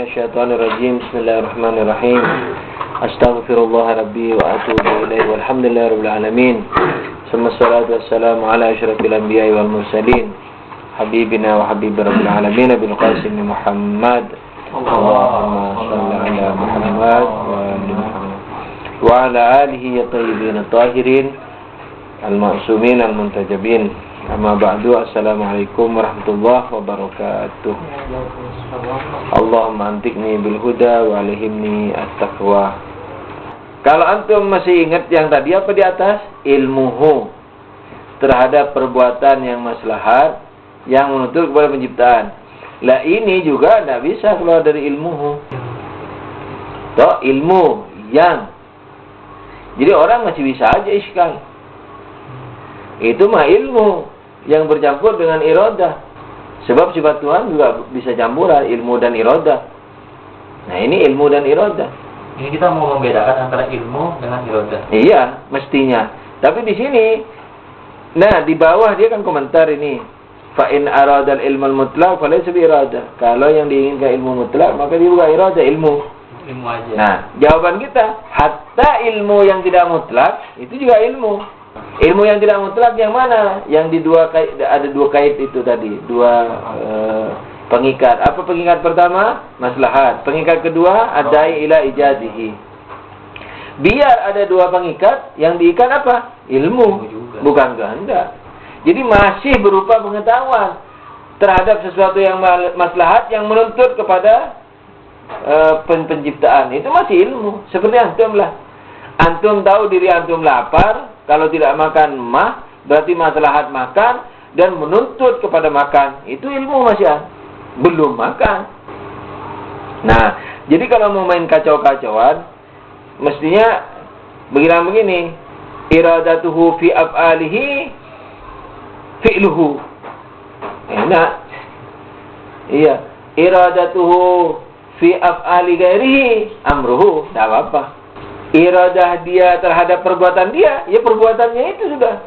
minasyaitonirrajim. Bismillahirrahmanirrahim. Astaghfirullah rabbi wa atubu ilaih. Walhamdulillahirabbil alamin. Wassalatu wassalamu ala asyrafil anbiya'i wal mursalin. Habibina wa habib rabbil alamin bil qasim Muhammad. Allahumma shalli ala Muhammad wa ali Muhammad wa ala alihi at-tayyibin at-tahirin al-ma'sumin al-muntajabin. Amma ba'du, assalamualaikum warahmatullahi wabarakatuh. Allahumma antikni bil huda wa alhimni at-taqwa. Kalau antum masih ingat yang tadi apa di atas? Ilmuhu terhadap perbuatan yang maslahat yang menuntut kepada penciptaan. Lah ini juga tidak bisa keluar dari ilmuhu. Toh ilmu yang. Jadi orang masih bisa aja iskal. Itu mah ilmu yang bercampur dengan iradah. Sebab sifat Tuhan juga bisa campuran ilmu dan iradah. Nah, ini ilmu dan iradah. Ini kita mau membedakan antara ilmu dengan iradah. Iya, mestinya. Tapi di sini, nah di bawah dia kan komentar ini. Fa in aradal ilmal mutlaq falaysa bi iradah. Kalau yang diinginkan ilmu mutlak, maka dia bukan iradah, ilmu. Ilmu aja. Nah, jawaban kita, hatta ilmu yang tidak mutlak itu juga ilmu. Ilmu yang tidak mutlak yang mana? Yang di ada dua kait itu tadi, dua pengikat. Apa pengikat pertama? Maslahat. Pengikat kedua, adai ila ijadihi. Biar ada dua pengikat, yang diikat apa? Ilmu, bukan kehendak. Jadi masih berupa pengetahuan terhadap sesuatu yang maslahat yang menuntut kepada penciptaan. Itu masih ilmu. Seperti antum lah. Antum tahu diri antum lapar, kalau tidak makan berarti maslahat makan dan menuntut kepada makan. Itu ilmu masih belum makan. Nah, jadi kalau mau main kacau-kacauan, mestinya begini, iradatuhu fi af'alihi fi'luhu. Enak. Iya, iradatuhu fi af'ali ghairihi amruhu. Tidak apa-apa. Iradah dia terhadap perbuatan dia, ya perbuatannya itu sudah.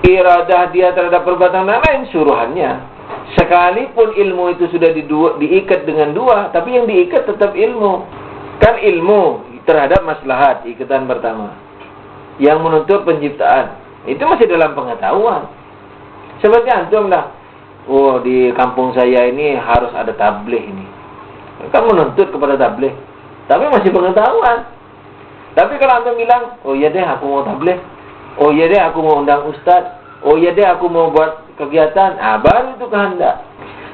Iradah dia terhadap perbuatan lain, suruhannya. Sekalipun ilmu itu sudah diikat dengan dua, tapi yang diikat tetap ilmu. Kan ilmu terhadap maslahat, ikatan pertama. Yang menuntut penciptaan, itu masih dalam pengetahuan. Seperti antum lah. Oh, di kampung saya ini harus ada tabligh ini. Kan menuntut kepada tabligh. Tapi masih pengetahuan. Tapi kalau antum bilang, oh iya deh aku mau tabligh, oh iya deh aku mau undang ustaz, oh iya deh aku mau buat kegiatan, baru itu kehendak.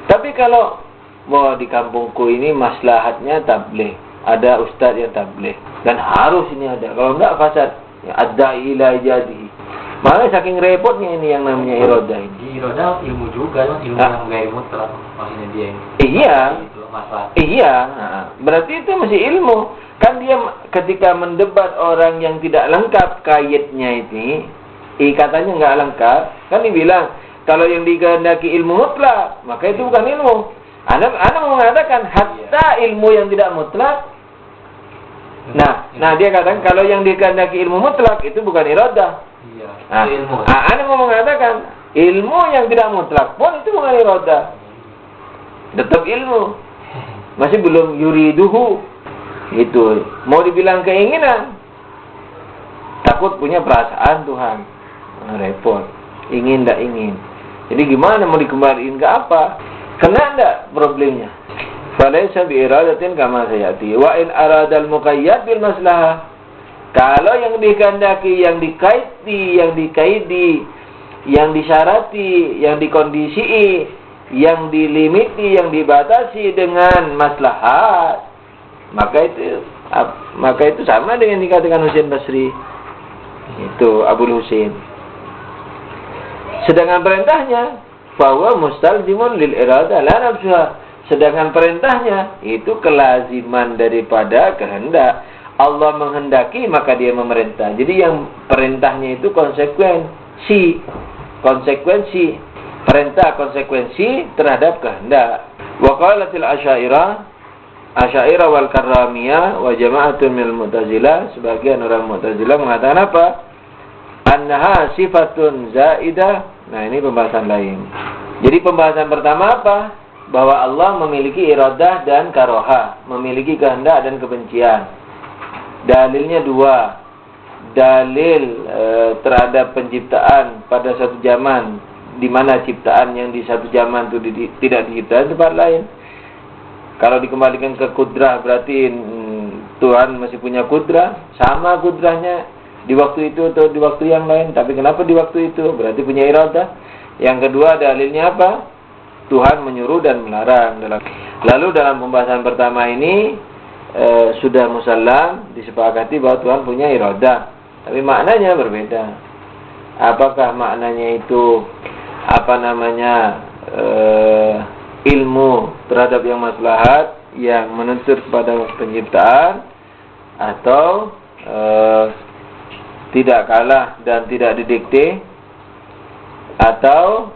Tapi kalau mau di kampungku ini maslahatnya tabligh, ada ustaz yang tabligh dan harus ini ada. Kalau enggak fasad, ya adda ila jadi. Malah saking repotnya ini yang namanya iradah ini. Iradah ilmu juga, ilmu yang ghair mutlak maksudnya dia ini. Iya. Itu masalah. Iya, berarti itu masih ilmu. Kan dia ketika mendebat orang yang tidak lengkap kaitnya ini, ikatannya nggak lengkap, kan dibilang kalau yang dikehendaki ilmu mutlak, maka itu bukan ilmu. Anda mau mengatakan hatta ilmu yang tidak mutlak. Nah dia katakan kalau yang dikehendaki ilmu mutlak itu bukan iradah. Iya. Ilmu. Anda mau mengatakan ilmu yang tidak mutlak pun itu bukan iradah. Tetap ilmu. Masih belum yuriduhu. Itu mau dibilang keinginan, takut punya perasaan Tuhan, repot, ingin tidak ingin. Jadi gimana mau dikembaliin ke apa? Kena tidak problemnya? Falaysa bi iradatin kama sayati wa in aradal muqayyad bil maslahah. Kalau yang dikehendaki, yang dikaidi, yang disyarati, yang dikondisi, yang dilimiti, yang dibatasi dengan maslahat, maka itu sama dengan dikatakan Husain Basri. Itu Abul Husain. Sedangkan perintahnya bahwa mustalzimun lil irada la nafsuha. Sedangkan perintahnya itu kelaziman daripada kehendak. Allah menghendaki maka dia memerintah. Jadi yang perintahnya itu konsekuensi. Perintah konsekuensi terhadap kehendak. Wa qalatil Asy'ariyah wal Karramiyah wa jama'atun minal Mu'tazilah, sebagian orang Mu'tazilah mengatakan apa? Annaha sifatun zaidah. Nah, ini pembahasan lain. Jadi pembahasan pertama apa? bahwa Allah memiliki iradah dan karohah, memiliki kehendak dan kebencian. Dalilnya dua. Dalil terhadap penciptaan pada satu zaman, di mana ciptaan yang di satu zaman itu tidak diciptakan di tempat lain. Kalau dikembalikan ke kudrah, berarti Tuhan masih punya kudrah, sama kudrahnya di waktu itu atau di waktu yang lain. Tapi kenapa di waktu itu? Berarti punya iradah. Yang kedua, dalilnya apa? Tuhan menyuruh dan melarang. Lalu dalam pembahasan pertama ini sudah musallam, disepakati bahwa Tuhan punya iradah. Tapi maknanya berbeda. Apakah maknanya itu ilmu terhadap yang maslahat, yang menuntut kepada penciptaan, atau tidak kalah dan tidak didikte, atau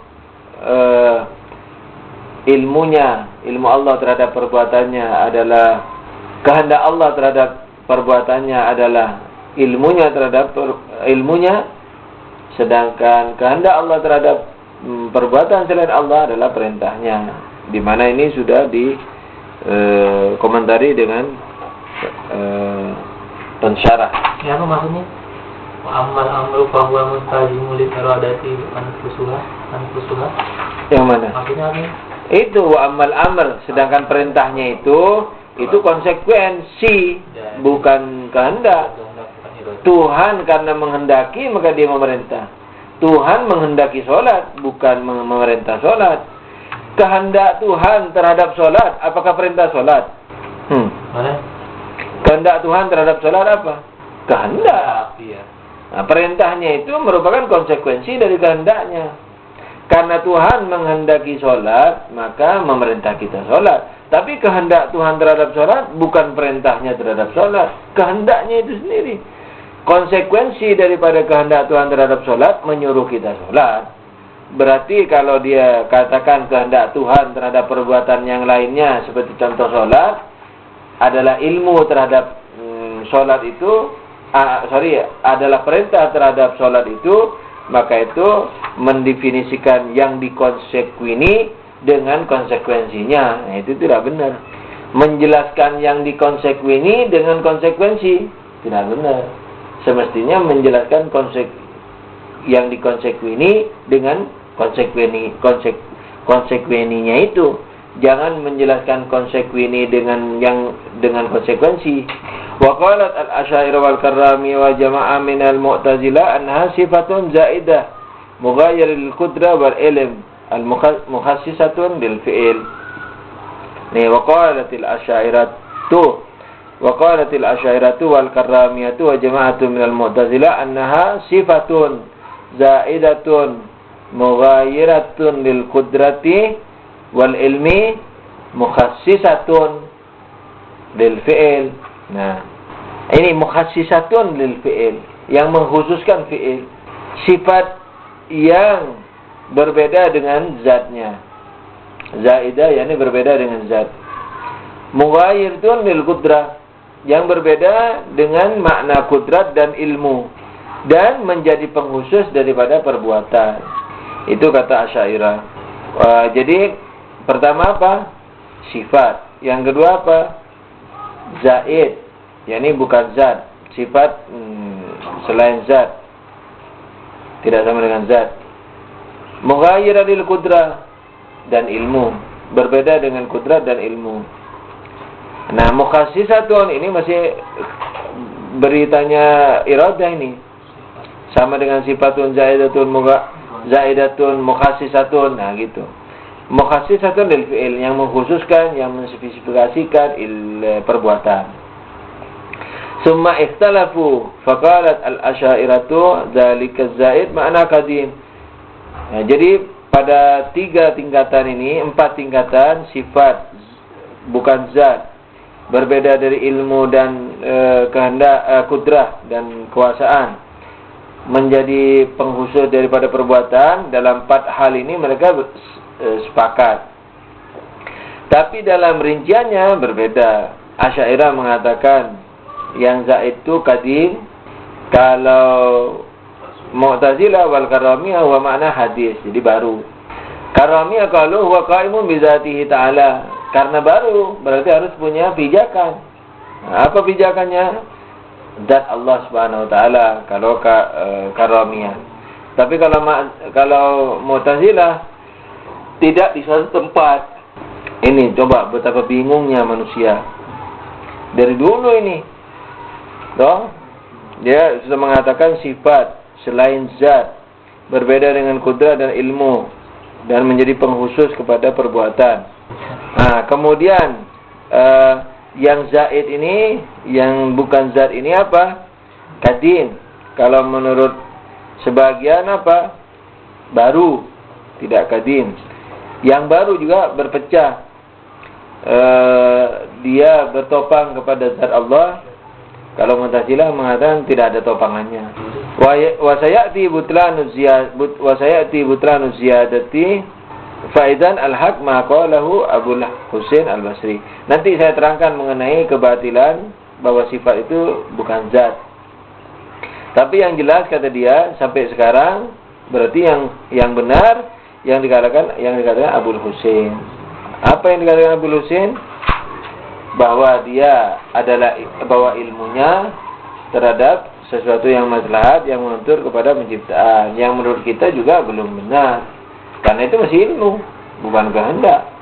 ilmu Allah terhadap perbuatannya adalah kehendak Allah terhadap perbuatannya adalah ilmunya terhadap ilmunya, sedangkan kehendak Allah terhadap perbuatan selain Allah adalah perintahnya. Di mana ini sudah komentari dengan pensyarah. Ya, apa maksudnya? Amal amru fahuwa mustajimu li iradati anfusuha. Yang mana? Maksudnya apa? Itu wa amal amr, sedangkan perintahnya itu konsekuensi, bukan kehendak. Tuhan karena menghendaki maka dia memerintah. Tuhan menghendaki sholat, bukan memerintah sholat. Kehendak Tuhan terhadap sholat, apakah perintah sholat? Mana? Kehendak Tuhan terhadap sholat apa? Kehendak. Nah, perintahnya itu merupakan konsekuensi dari kehendaknya. Karena Tuhan menghendaki sholat, maka memerintah kita sholat. Tapi kehendak Tuhan terhadap sholat bukan perintahnya terhadap sholat, kehendaknya itu sendiri. Konsekuensi daripada kehendak Tuhan terhadap sholat menyuruh kita sholat. Berarti kalau dia katakan kehendak Tuhan terhadap perbuatan yang lainnya, seperti contoh sholat, adalah ilmu terhadap sholat itu, adalah perintah terhadap sholat itu, maka itu mendefinisikan yang dikonsekuini dengan konsekuensinya. Nah, itu tidak benar. Menjelaskan yang dikonsekuini dengan konsekuensi tidak benar. Semestinya menjelaskan yang dikonsekuini dengan konsekueninya itu. Jangan menjelaskan konsekuini dengan konsekuensi. Wa qalat al-Asy'ariyah wal Karrami wa jama'ah min al-Mu'tazilah annaha sifatun zaidah mughayyir lil-qudra wal ilm al-mukhassisatun bil fi'il. Nih wa qalat al-Asy'ariyah wal Karramiyah wa jama'atu min al-Mu'tazilah annaha sifatun zaidatun mughayyiratun lil-qudrati wal ilmi mukhassisatun lil fi'il. Nah, ini mukhassisatun lil fi'il, yang mengkhususkan fi'il, sifat yang berbeda dengan zatnya. Zaidah yakni berbeda dengan zat. Mughayyirun lil qudrah, yang berbeda dengan makna kudrat dan ilmu, dan menjadi pengkhusus daripada perbuatan. Itu kata Asy'ariyah. Jadi pertama apa? Sifat. Yang kedua apa? Zaid, yakni bukan zat, sifat selain zat, tidak sama dengan zat. Mughayyir lil qudrah, dan ilmu, berbeda dengan kudrat dan ilmu. Nah, mukhassisatun ini masih beritanya iradah ini. Sama dengan sifatun zaidatun mukhassisatun. Nah, gitu. Mukhassisatun lil fi'il, yang mengkhususkan, yang menspesifikasikan perbuatan. Summa ikhtalafu faqalat al-Asy'ariyah dzalika zaid ma'na qadim. Nah, jadi pada 3 tingkatan ini, 4 tingkatan sifat bukan zat, berbeda dari ilmu dan kehendak, kudrah dan kekuasaan, menjadi pengkhusus daripada perbuatan. Dalam 4 hal ini mereka sepakat. Tapi dalam rinciannya berbeda. Asy'ariyah mengatakan yang zaid itu qadim, kalau Mu'tazilah wal Karramiyah wa makna hadis, jadi baru. Karamiyah qalu huwa qaimun bi dzatihi ta'ala. Karena baru berarti harus punya pijakan. Nah, apa pijakannya? Zat Allah Subhanahu wa taala kalau karamiyah. Tapi kalau Mu'tazilah tidak di suatu tempat. Ini coba betapa bingungnya manusia. Dari dulu ini. Toh, dia sudah mengatakan sifat selain zat berbeda dengan kudrat dan ilmu dan menjadi pengkhusus kepada perbuatan. Nah, kemudian yang zaid ini, yang bukan zat ini apa? Kadim. Kalau menurut sebagian apa? Baru, tidak kadim. Yang baru juga berpecah. Dia bertopang kepada zat Allah. Kalau Mu'tazilah mengatakan tidak ada topangannya. Wa sayati butlanu ziyadati faidan al-haq ma qalahu Abu Husain al-Basri. Nanti saya terangkan mengenai kebatilan bahwa sifat itu bukan zat. Tapi yang jelas kata dia sampai sekarang berarti yang benar yang dikatakan Abu Husain. Apa yang dikatakan Abu Husain? Bahwa dia adalah bahwa ilmunya terhadap sesuatu yang maslahat yang menuntut kepada penciptaan, yang menurut kita juga belum benar. Karena itu masih ilmu, bukan kehendak.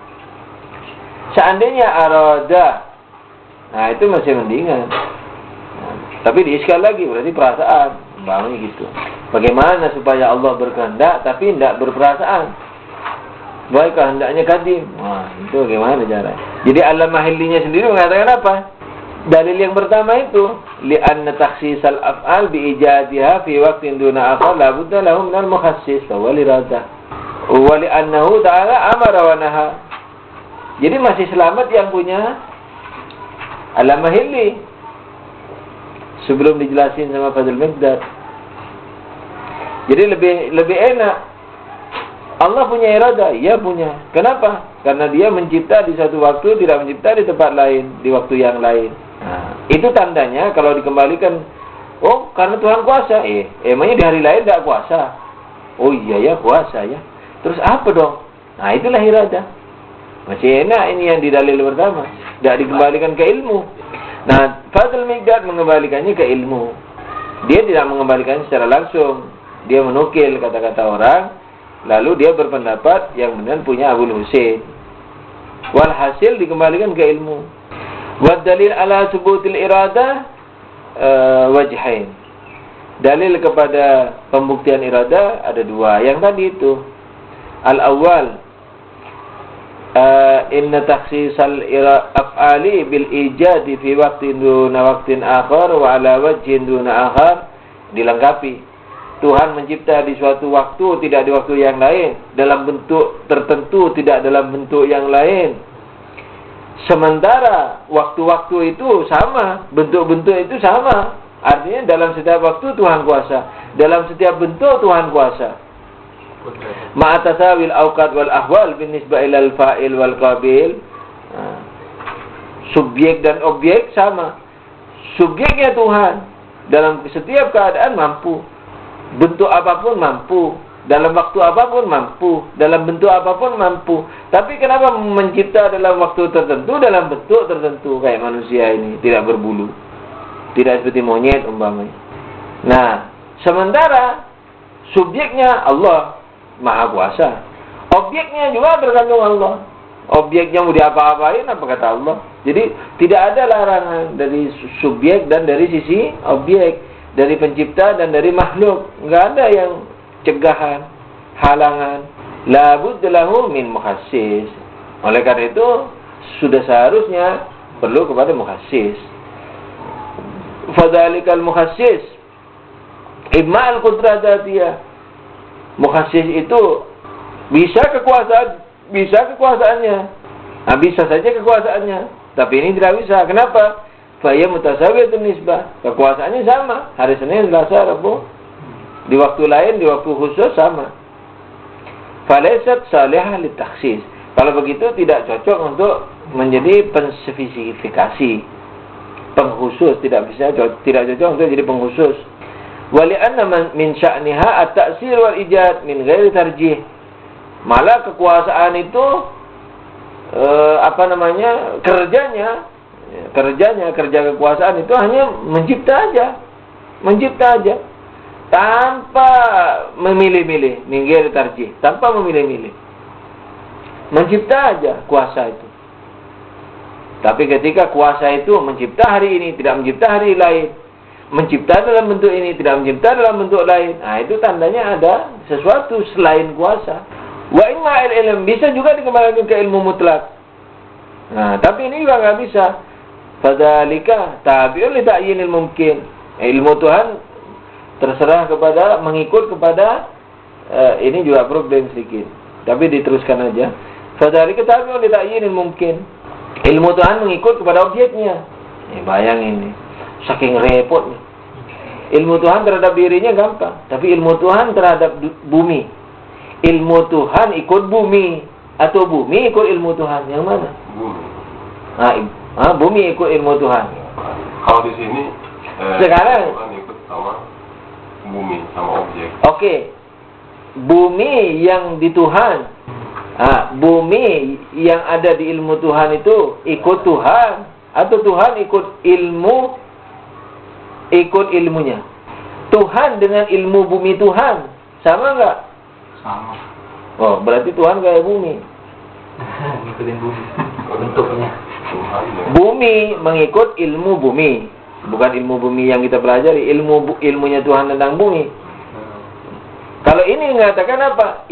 Seandainya arada, nah itu masih mendingan. Nah, tapi diiskal lagi berarti perasaan, umpamanya gitu. Bagaimana supaya Allah berkehendak tapi tidak berperasaan? Baik kehendaknya kadim. Wah, itu bagaimana cara? Jadi Al-Mahillinya sendiri mengatakan apa? Dalil yang pertama itu li'anna takhsisal af'al bi ijadiha fi waqtin duna akhar la budda lahu min al-mukhassis wa lirada. Wa li'annahu ta'ala amara wa naha. Jadi masih selamat yang punya Al-Mahilli. Sebelum dijelasin sama Fadil Miqdad. Jadi lebih enak. Allah punya irada, iya punya. Kenapa? Karena dia mencipta di satu waktu, tidak mencipta di tempat lain, di waktu yang lain. Nah, itu tandanya kalau dikembalikan, oh karena Tuhan kuasa. Emangnya di hari lain tidak kuasa? Oh iya ya kuasa ya. Terus apa dong? Nah itulah irada. Masih enak ini yang di dalil pertama. Tidak dikembalikan ke ilmu. Nah, Fadil Miqdad mengembalikannya ke ilmu. Dia tidak mengembalikannya secara langsung. Dia menukil kata-kata orang. Lalu dia berpendapat yang benar punya Abu Husain. Walhasil dikembalikan ke ilmu. Wad dalil ala subutil irada wajhain. Dalil kepada pembuktian irada ada dua. Yang tadi itu al-awwal inna takhsisal af'ali bil ijadi fi waqtin duna waqtin akhar wa ala wajhin duna akhar, dilengkapi. Tuhan mencipta di suatu waktu, tidak di waktu yang lain, dalam bentuk tertentu, tidak dalam bentuk yang lain. Sementara waktu-waktu itu sama, bentuk-bentuk itu sama. Artinya dalam setiap waktu Tuhan kuasa, dalam setiap bentuk Tuhan kuasa. Ma'atasawil awqat wal ahwal binisbah ilal fa'il wal qabil. Subjek dan objek sama. Subjeknya Tuhan dalam setiap keadaan mampu. Bentuk apapun mampu, dalam waktu apapun mampu, dalam bentuk apapun mampu. Tapi kenapa mencipta dalam waktu tertentu, dalam bentuk tertentu? Kayak manusia ini, tidak berbulu, tidak seperti monyet umpamanya. Nah, sementara subjeknya Allah Maha Kuasa, objeknya juga tergantung Allah. Objeknya mau diapa-apain apa kata Allah. Jadi tidak ada larangan dari subjek dan dari sisi objek, dari pencipta dan dari makhluk. Enggak ada yang cegahan, halangan. La budda lahu min mukhassis. Oleh karena itu sudah seharusnya perlu kepada mukhassis. Fadzalikal mukhassis imma al-qudrah dzatiyah. Mukhassis itu bisa kekuasaannya. Nah, bisa saja kekuasaannya, tapi ini tidak bisa. Kenapa? Faya mutasawiyatun nisbah. Kekuasaannya sama. Hari Senin, Selasa, Rabu. Di waktu lain, di waktu khusus sama. Falaisat salihah litakhsis. Kalau begitu tidak cocok untuk menjadi penspesifikasi. Pengkhusus tidak cocok untuk jadi pengkhusus. Wali anna min sya'niha at-ta'sir wal ijad min ghairi tarjih. Malah kekuasaan itu kerja kekuasaan itu hanya mencipta aja tanpa memilih-milih, minggir tarjih, tanpa memilih-milih. Mencipta aja kuasa itu. Tapi ketika kuasa itu mencipta hari ini, tidak mencipta hari lain, mencipta dalam bentuk ini, tidak mencipta dalam bentuk lain, nah itu tandanya ada sesuatu selain kuasa. Wa imma ilm, bisa juga dikembalikan ke ilmu mutlak. Nah, tapi ini juga nggak bisa. Fadzalika tabi'un li ta'yinil mumkin. Ilmu Tuhan terserah kepada, mengikut kepada ini juga problem sedikit. Tapi diteruskan aja. Fadzalika tabi'un li ta'yinil mumkin. Ilmu Tuhan mengikut kepada objeknya. Bayangin nih, saking repotnya. Ilmu Tuhan terhadap dirinya gampang, tapi ilmu Tuhan terhadap bumi. Ilmu Tuhan ikut bumi atau bumi ikut ilmu Tuhan, yang mana? Bumi. Bumi ikut ilmu Tuhan. Kalau di sini sekarang Tuhan ikut sama bumi, sama objek. Oke. Bumi yang di Tuhan. Bumi yang ada di ilmu Tuhan itu ikut Tuhan atau Tuhan ikut ilmunya. Tuhan dengan ilmu bumi Tuhan sama enggak? Sama. Oh, berarti Tuhan kayak bumi. Ngikutin bumi bentuknya. Bumi mengikut ilmu bumi, bukan ilmu bumi yang kita pelajari, ilmunya Tuhan tentang bumi. Kalau ini mengatakan apa?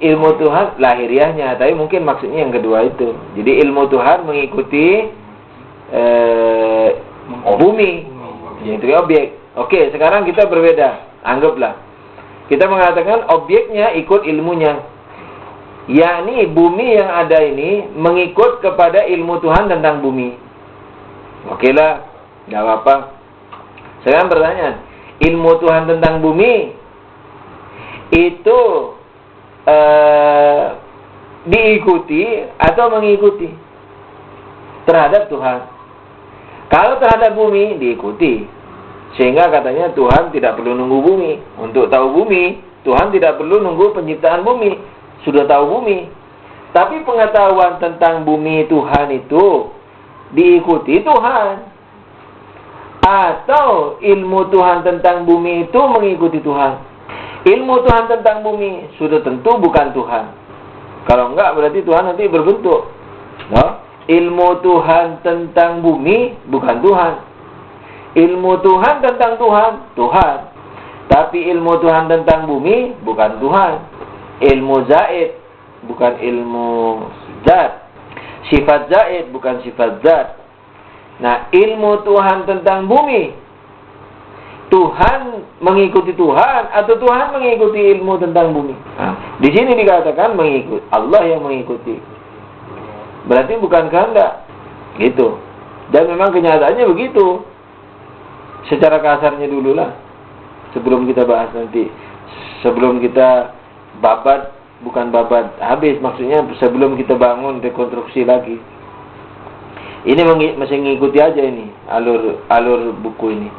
Ilmu Tuhan lahiriahnya, tapi mungkin maksudnya yang kedua itu. Jadi ilmu Tuhan mengikuti bumi, yaitu objek. Oke, sekarang kita berbeda. Anggaplah kita mengatakan objeknya ikut ilmunya, yakni bumi yang ada ini mengikut kepada ilmu Tuhan tentang bumi. Oke lah, nggak apa-apa. Sekarang pertanyaan, ilmu Tuhan tentang bumi itu diikuti atau mengikuti terhadap Tuhan? Kalau terhadap bumi diikuti, sehingga katanya Tuhan tidak perlu nunggu bumi untuk tahu bumi. Tuhan tidak perlu nunggu penciptaan bumi, sudah tahu bumi. Tapi pengetahuan tentang bumi Tuhan itu diikuti Tuhan, atau ilmu Tuhan tentang bumi itu mengikuti Tuhan? Ilmu Tuhan tentang bumi sudah tentu bukan Tuhan. Kalau enggak berarti Tuhan nanti berbentuk. No? Ilmu Tuhan tentang bumi bukan Tuhan. Ilmu Tuhan tentang Tuhan. Tapi ilmu Tuhan tentang bumi bukan Tuhan. Ilmu zaid bukan ilmu zat. Sifat zaid bukan sifat zat. Nah, ilmu Tuhan tentang bumi, Tuhan mengikuti Tuhan atau Tuhan mengikuti ilmu tentang bumi? Di sini dikatakan mengikut, Allah yang mengikuti. Berarti bukan kehendak. Gitu. Dan memang kenyataannya begitu. Secara kasarnya dulu lah. Sebelum kita bahas nanti. Sebelum kita babat, bukan babat habis, maksudnya sebelum kita bangun rekonstruksi lagi. Ini masih mengikuti aja ini alur buku ini.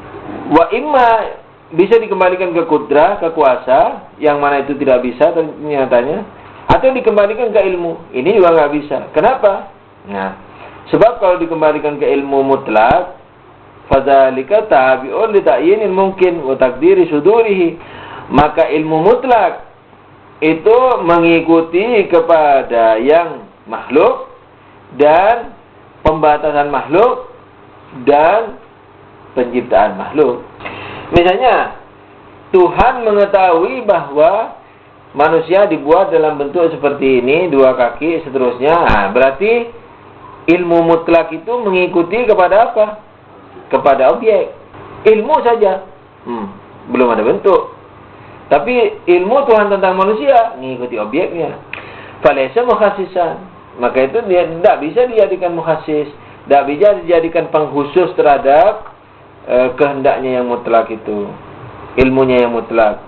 Wa imma bisa dikembalikan ke kudrah, ke kuasa, yang mana itu tidak bisa ternyatanya, atau dikembalikan ke ilmu. Ini juga nggak bisa. Kenapa? Nah, sebab kalau dikembalikan ke ilmu mutlak, fadzalika tabi'un li ta'yinil mungkin wa taqdiri sudurihi. Maka ilmu mutlak itu mengikuti kepada yang makhluk dan pembatasan makhluk dan penciptaan makhluk. Misalnya, Tuhan mengetahui bahwa manusia dibuat dalam bentuk seperti ini, 2 kaki, seterusnya. Nah, berarti ilmu mutlak itu mengikuti kepada apa? Kepada objek. Ilmu saja. Belum ada bentuk. Tapi ilmu Tuhan tentang manusia mengikuti objeknya. Falaysa mukhassisan. Maka itu dia tidak bisa dijadikan mukhassis, tidak bisa dijadikan pengkhusus terhadap kehendaknya yang mutlak itu, ilmunya yang mutlak.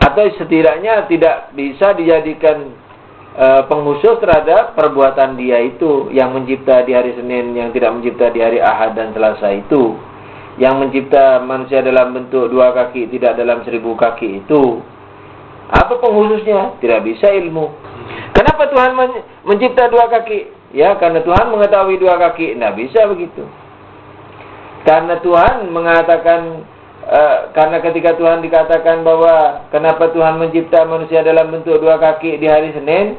Atau setidaknya tidak bisa dijadikan pengkhusus terhadap perbuatan dia itu, yang mencipta di hari Senin, yang tidak mencipta di hari Ahad dan Selasa itu, yang mencipta manusia dalam bentuk 2 kaki, tidak dalam 1000 kaki itu. Apa penghususnya? Tidak bisa ilmu. Kenapa Tuhan mencipta dua kaki? Ya, karena Tuhan mengetahui dua kaki. Tidak bisa begitu. Karena Tuhan mengatakan, karena ketika Tuhan dikatakan bahwa kenapa Tuhan mencipta manusia dalam bentuk dua kaki di hari Senin,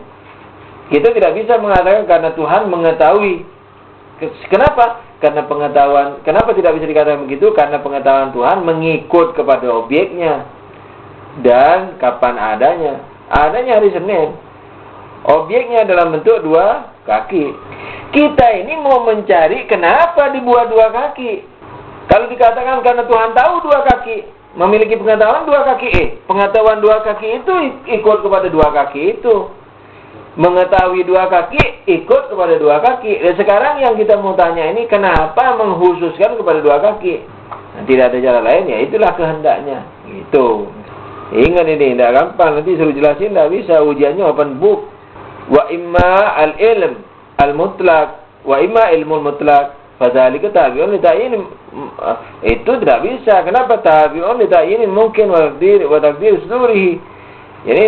kita tidak bisa mengatakan karena Tuhan mengetahui. Kenapa? Karena pengetahuan. Kenapa tidak bisa dikatakan begitu? Karena pengetahuan Tuhan mengikut kepada objeknya dan kapan adanya. Adanya hari Senin. Objeknya dalam bentuk dua kaki. Kita ini mau mencari kenapa dibuat dua kaki. Kalau dikatakan karena Tuhan tahu dua kaki, memiliki pengetahuan dua kaki, pengetahuan dua kaki itu ikut kepada dua kaki itu. Mengetahui dua kaki, ikut kepada dua kaki. Dan sekarang yang kita mau tanya ini, kenapa menghususkan kepada dua kaki? Nah, tidak ada cara lain, ya itulah kehendaknya. Gitu. Ingat ini, tidak gampang. Nanti suruh jelasin, tidak bisa. Ujiannya open book. Wa imma al-ilm al-mutlaq, wa imma ilmu mutlaq. Fadzalika tabi'un li ta'yin. Itu tidak bisa. Kenapa tabi'un li ta'yin mungkin wa taqdir sudurihi. Jadi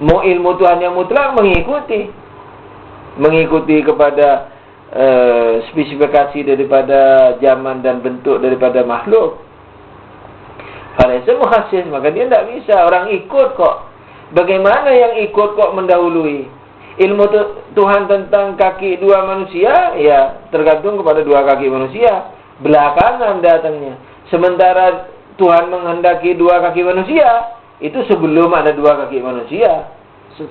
mau ilmu Tuhan yang mutlak mengikuti kepada spesifikasi daripada zaman dan bentuk daripada makhluk. Falaysa mukhassis, maka dia tidak bisa. Orang ikut kok. Bagaimana yang ikut kok mendahului? Ilmu Tuhan tentang kaki dua manusia, ya tergantung kepada dua kaki manusia. Belakangan datangnya. Sementara Tuhan menghendaki dua kaki manusia, itu sebelum ada dua kaki manusia.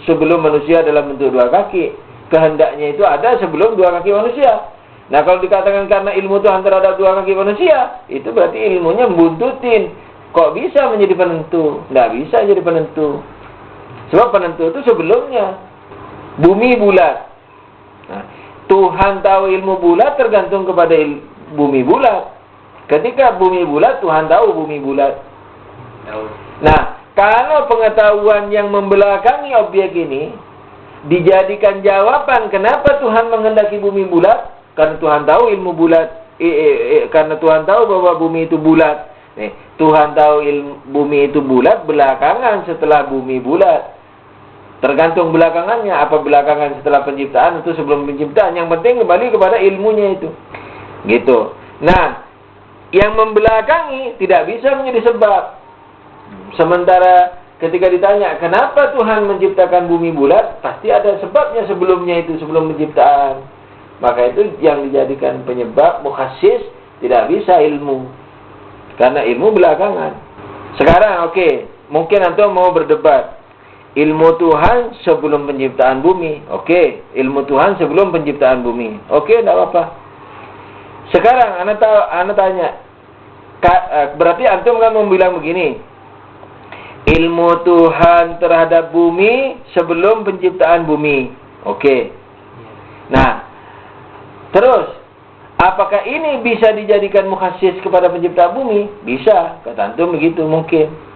Sebelum manusia dalam bentuk dua kaki. Kehendaknya itu ada sebelum dua kaki manusia. Nah, kalau dikatakan karena ilmu Tuhan terhadap dua kaki manusia, itu berarti ilmunya membuntutin. Kok bisa menjadi penentu? Tidak bisa jadi penentu. Sebab penentu itu sebelumnya. Bumi bulat. Nah, Tuhan tahu ilmu bulat tergantung kepada bumi bulat. Ketika bumi bulat, Tuhan tahu bumi bulat. Nah, kalau pengetahuan yang membelakangi objek ini dijadikan jawaban kenapa Tuhan menghendaki bumi bulat, karena Tuhan tahu ilmu bulat, karena Tuhan tahu bahwa bumi itu bulat. Nih, Tuhan tahu bumi itu bulat belakangan setelah bumi bulat. Tergantung belakangannya, apa belakangan setelah penciptaan atau sebelum penciptaan. Yang penting kembali kepada ilmunya itu. Gitu. Nah, yang membelakangi tidak bisa menjadi sebab. Sementara ketika ditanya, kenapa Tuhan menciptakan bumi bulat? Pasti ada sebabnya sebelumnya itu, sebelum penciptaan. Maka itu yang dijadikan penyebab mukhassis, tidak bisa ilmu. Karena ilmu belakangan. Sekarang, oke, mungkin antum mau berdebat. Ilmu Tuhan sebelum penciptaan bumi. Oke, ilmu Tuhan sebelum penciptaan bumi. Oke, tidak apa-apa. Sekarang anak tanya, berarti antum kan mau bilang begini, ilmu Tuhan terhadap bumi sebelum penciptaan bumi. Oke. Nah, terus apakah ini bisa dijadikan mukhassis kepada pencipta bumi? Bisa, kata antum begitu mungkin.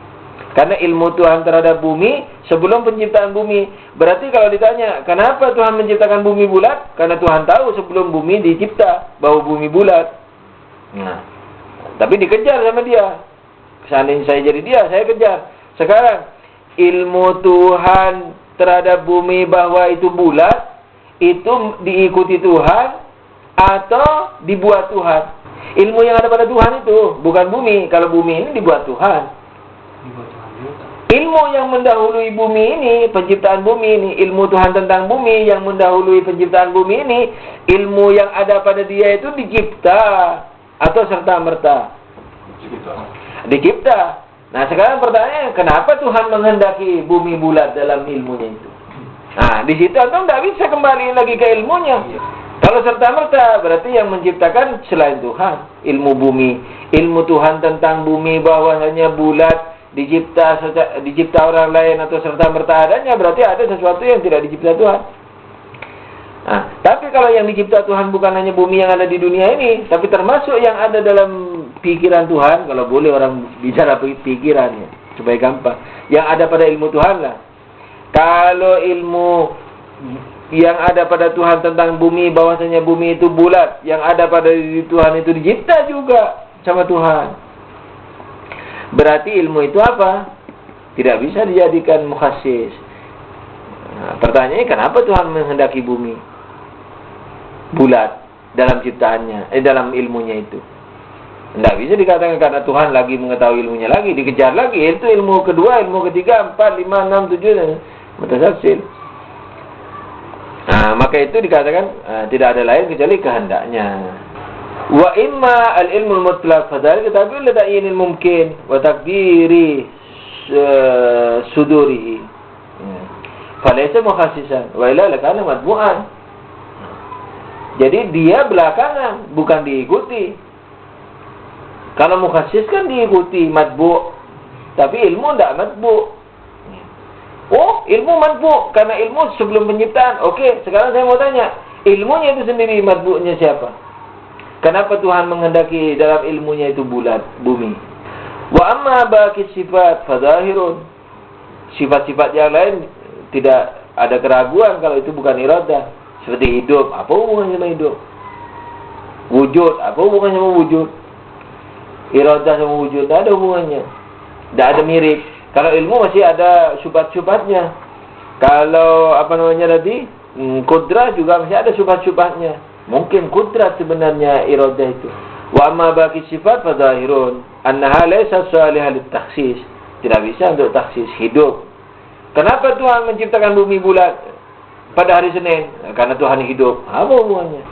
Karena ilmu Tuhan terhadap bumi sebelum penciptaan bumi. Berarti kalau ditanya, kenapa Tuhan menciptakan bumi bulat? Karena Tuhan tahu sebelum bumi dicipta bahwa bumi bulat. Nah, tapi dikejar sama dia. Seandainya saya jadi dia, saya kejar. Sekarang, ilmu Tuhan terhadap bumi bahwa itu bulat, itu diikuti Tuhan atau dibuat Tuhan? Ilmu yang ada pada Tuhan itu, bukan bumi. Kalau bumi ini dibuat Tuhan. Ilmu yang mendahului bumi ini, penciptaan bumi ini, ilmu Tuhan tentang bumi yang mendahului penciptaan bumi ini, ilmu yang ada pada dia itu dicipta atau serta-merta? Dicipta. Nah, sekarang pertanyaannya, kenapa Tuhan menghendaki bumi bulat dalam ilmunya itu? Nah, di situ antum tidak bisa kembali lagi ke ilmunya. Kalau serta-merta, berarti yang menciptakan selain Tuhan. Ilmu bumi, ilmu Tuhan tentang bumi bahwasanya bulat, dicipta orang lain atau serta-merta adanya, berarti ada sesuatu yang tidak dicipta Tuhan. Nah, tapi kalau yang dicipta Tuhan bukan hanya bumi yang ada di dunia ini, tapi termasuk yang ada dalam pikiran Tuhan, kalau boleh orang bicara pikiran ya, supaya gampang. Yang ada pada ilmu Tuhan lah. Kalau ilmu yang ada pada Tuhan tentang bumi, bahwasanya bumi itu bulat, yang ada pada diri Tuhan itu dicipta juga sama Tuhan. Berarti ilmu itu apa? Tidak bisa dijadikan mukhassis. Nah, pertanyaannya kenapa Tuhan menghendaki bumi bulat dalam ciptaannya, dalam ilmunya itu? Tidak bisa dikatakan karena Tuhan lagi mengetahui ilmunya lagi, dikejar lagi. Itu ilmu kedua, ilmu ketiga, 4, 5, 6, 7 mutasalsil. Nah, maka itu dikatakan tidak ada lain kecuali kehendaknya. Wa imma al-ilmu al-mutlaq fadzalika tabi'un li ta'yinil mumkin wa takdiri sudurihi. Falaysa mukhassisan wa illa lakana matbu'an. Jadi dia belakangan, bukan diikuti. Kalau mukhassis kan diikuti, matbu'. Tapi ilmu tidak matbu'. Oh, ilmu matbu' karena ilmu sebelum penciptaan. Oke, sekarang saya mau tanya, ilmunya itu sendiri matbu'nya siapa? Kenapa Tuhan menghendaki dalam ilmunya itu bulat, bumi? Wa amma baqi sifat fadzahirun. Sifat-sifat yang lain tidak ada keraguan kalau itu bukan iradah. Seperti hidup, apa hubungannya sama hidup? Wujud, apa hubungannya sama wujud? Iradah sama wujud, tidak ada hubungannya. Tidak ada mirip. Kalau ilmu masih ada syubhat-syubhatnya. Kalau tadi, kudrah juga masih ada syubhat-syubhatnya. Mungkin kudrat sebenarnya iradah itu. Wa amma baqi sifat fa zahirun annaha laysa salihah lit-takhsis. Tidak bisa untuk takhsis hidup. Kenapa Tuhan menciptakan bumi bulat pada hari Senin? Karena Tuhan hidup. Apa hubungannya?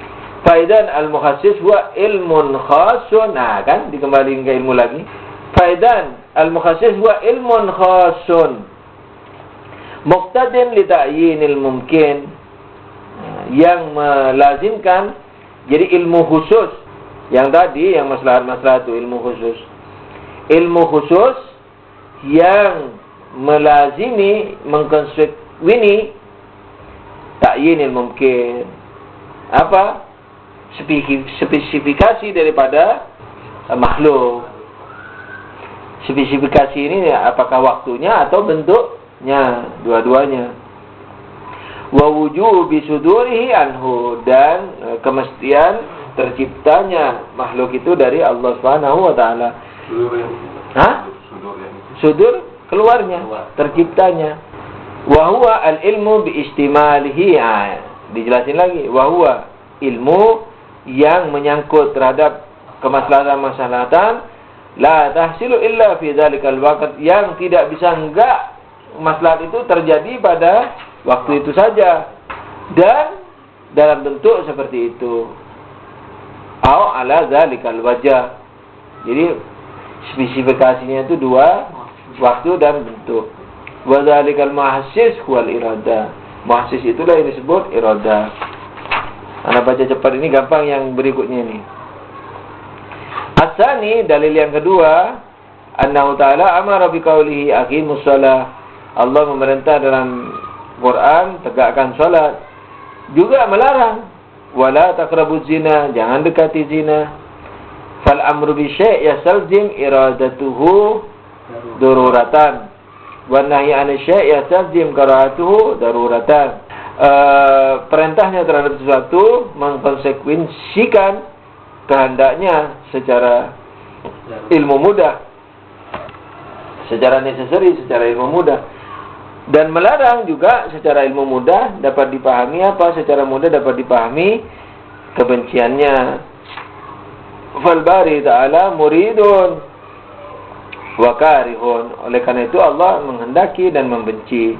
Faidan al-mukhassis huwa ilmun khasun. Nah, kan dikembalikan ke ilmu lagi. Faidan al-mukhassis huwa ilmun khasun muqtadin li ta'yinil mumkin, yang melazimkan jadi ilmu khusus. Yang tadi yang masalah itu ilmu khusus. Ilmu khusus yang melazimi mengkonsekwini ta'yinil mumkin. Apa? Spesifikasi daripada makhluk. Spesifikasi ini apakah waktunya atau bentuknya, dua-duanya. Wa wujubi sudurihi anhu, dan kemestian terciptanya makhluk itu dari Allah Subhanahu wa taala. Sudur keluarnya, terciptanya. Wa huwa al-ilmu bi istimalihi. Dijelasin lagi, wa huwa ilmu yang menyangkut terhadap kemaslahatan la tahsilu illa fi dzalikal waqt, yang tidak bisa enggak maslahat itu terjadi pada waktu itu saja dan dalam bentuk seperti itu. Au ala dzalikal wajh. Jadi spesifikasinya itu dua, waktu dan bentuk. Wa dzalikal muhassis wal irada. Muhassis itulah yang disebut irada. Anda baca cepat ini, gampang yang berikutnya ini. Asani, dalil yang kedua, annahu ta'ala amara biqaulihi aqimus shalah. Allah memerintah dalam Quran tegakkan salat. Juga melarang wala taqrabuz zina, jangan dekati zina. Fal amru bi syai' yastalzim iradatuhu daruratan. Wa nahyi 'anil syai' yastalzim karahatuhu daruratan. Perintahnya terhadap sesuatu mengkonsekuensikan kehendaknya secara ilmu mudah, secara necessary, secara ilmu mudah. Dan melarang juga secara ilmu mudah dapat dipahami apa? Secara mudah dapat dipahami kebenciannya. Fal bari ta'ala muridun wa karihun. Oleh karena itu Allah menghendaki dan membenci.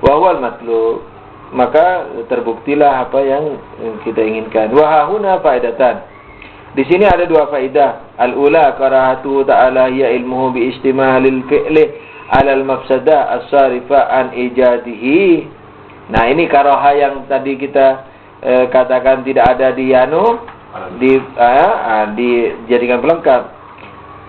Wa huwal matlub. Maka terbuktilah apa yang kita inginkan. Wa hahuna faedatan. Di sini ada dua faedah. Al-ula karahatu ta'ala hiya ilmuhu bi istimalil fi'li 'ala al-mafsadah as-sarifa an ijadihi. Nah, ini karaha yang tadi kita katakan tidak ada di dijadikan pelengkap.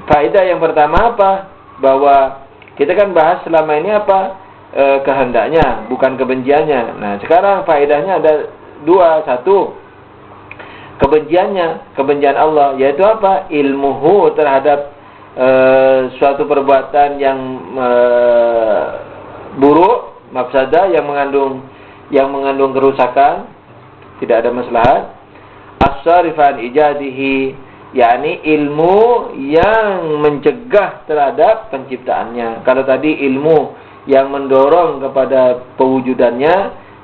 Faedah yang pertama apa? Bahwa kita kan bahas selama ini apa? Kehendaknya, bukan kebenciannya. Nah, sekarang faedahnya ada dua. Satu, kebencian Allah, yaitu apa? Ilmuhu terhadap suatu perbuatan yang buruk, mafsadah, yang mengandung kerusakan, tidak ada maslahat. As-sarifan ijadihi, yakni ilmu yang mencegah terhadap penciptaannya. Kalau tadi ilmu yang mendorong kepada pewujudannya,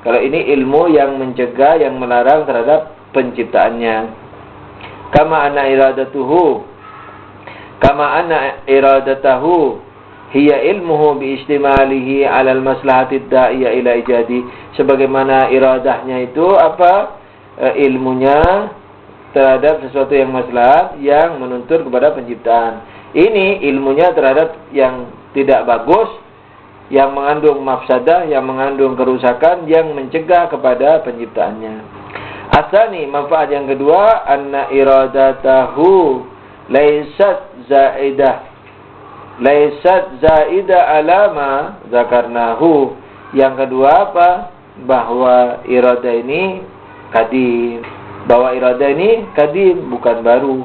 kalau ini ilmu yang mencegah, yang melarang terhadap penciptaannya. Kama anna iradatahu hiya ilmuhu bi istimalihi 'ala al-maslahati ad-da'iyah ila ijadi. Sebagaimana iradahnya itu apa? Ilmunya terhadap sesuatu yang maslahat yang menuntut kepada penciptaan. Ini ilmunya terhadap yang tidak bagus, yang mengandung mafsadah, yang mengandung kerusakan, yang mencegah kepada penciptaannya. Asani, manfaat yang kedua, anna iradatahu laysat zaidah alama zakarnahu. Yang kedua apa? Bahwa iradah ini kadim. Bahwa iradah ini kadim, bukan baru.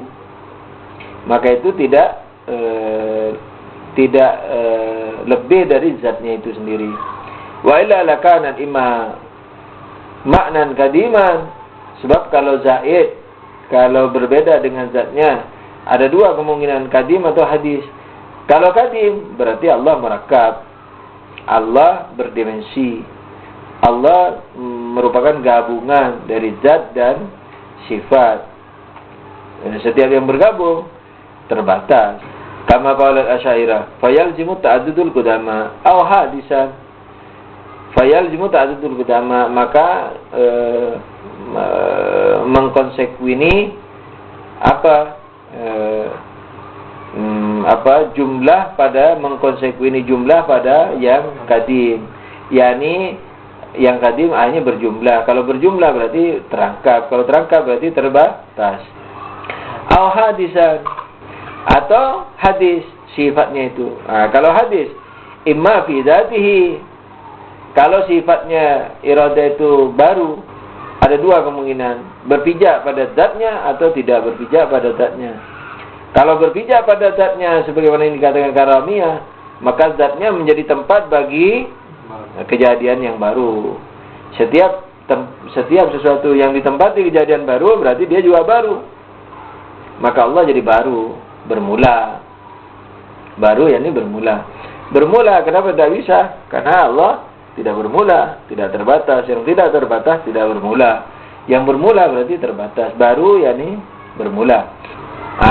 Maka itu tidak lebih dari zatnya itu sendiri. Wa illa lakanat imma maknan kadiman. Sebab kalau zaid, kalau berbeda dengan zatnya, ada dua kemungkinan, kadim atau hadis. Kalau kadim berarti Allah merakab, Allah berdimensi, Allah merupakan gabungan dari zat dan sifat. Dan setiap yang bergabung terbatas. Kama qala al-Asy'ariyah, fayalzimu ta'addudul qudama aw hadisan. Fayalzimu ta'addudul qudama, maka mengkonsekuini jumlah pada mengkonsekuini jumlah pada yang kadim, yakni yang kadim hanya berjumlah. Kalau berjumlah berarti terangkap, kalau terangkap berarti terbatas. Au hadisan, atau hadis sifatnya itu. Kalau hadis imma fi dzatihi, kalau sifatnya iradah itu baru, ada dua kemungkinan, berpijak pada zatnya atau tidak berpijak pada zatnya. Kalau berpijak pada zatnya sebagaimana yang dikatakan Karamiyah, maka zatnya menjadi tempat bagi kejadian yang baru. Setiap sesuatu yang ditempati kejadian baru berarti dia juga baru. Maka Allah jadi baru, bermula. Baru yakni bermula. Bermula kenapa tidak bisa? Karena Allah tidak bermula, tidak terbatas. Yang tidak terbatas tidak bermula. Yang bermula berarti terbatas. Baru yakni bermula.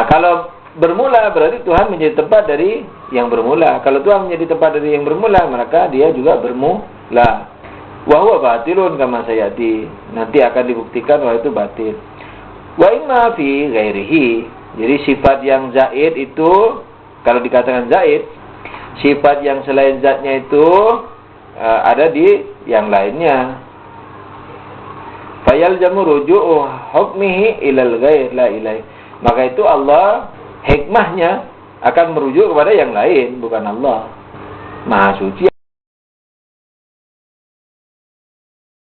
Kalau bermula berarti Tuhan menjadi tempat dari yang bermula. Kalau Tuhan menjadi tempat dari yang bermula, maka dia juga bermula. Wa huwa batilun kama sayati. Nanti akan dibuktikan bahwa itu batil. Wa imma fi ghairihi. Jadi sifat yang zaid itu, kalau dikatakan zaid, sifat yang selain zatnya itu ada di yang lainnya. Fayalzamu ruju'u hukmihi ilal ghair la ilaih. Maka itu Allah hikmahnya akan merujuk kepada yang lain, bukan Allah. Maha suci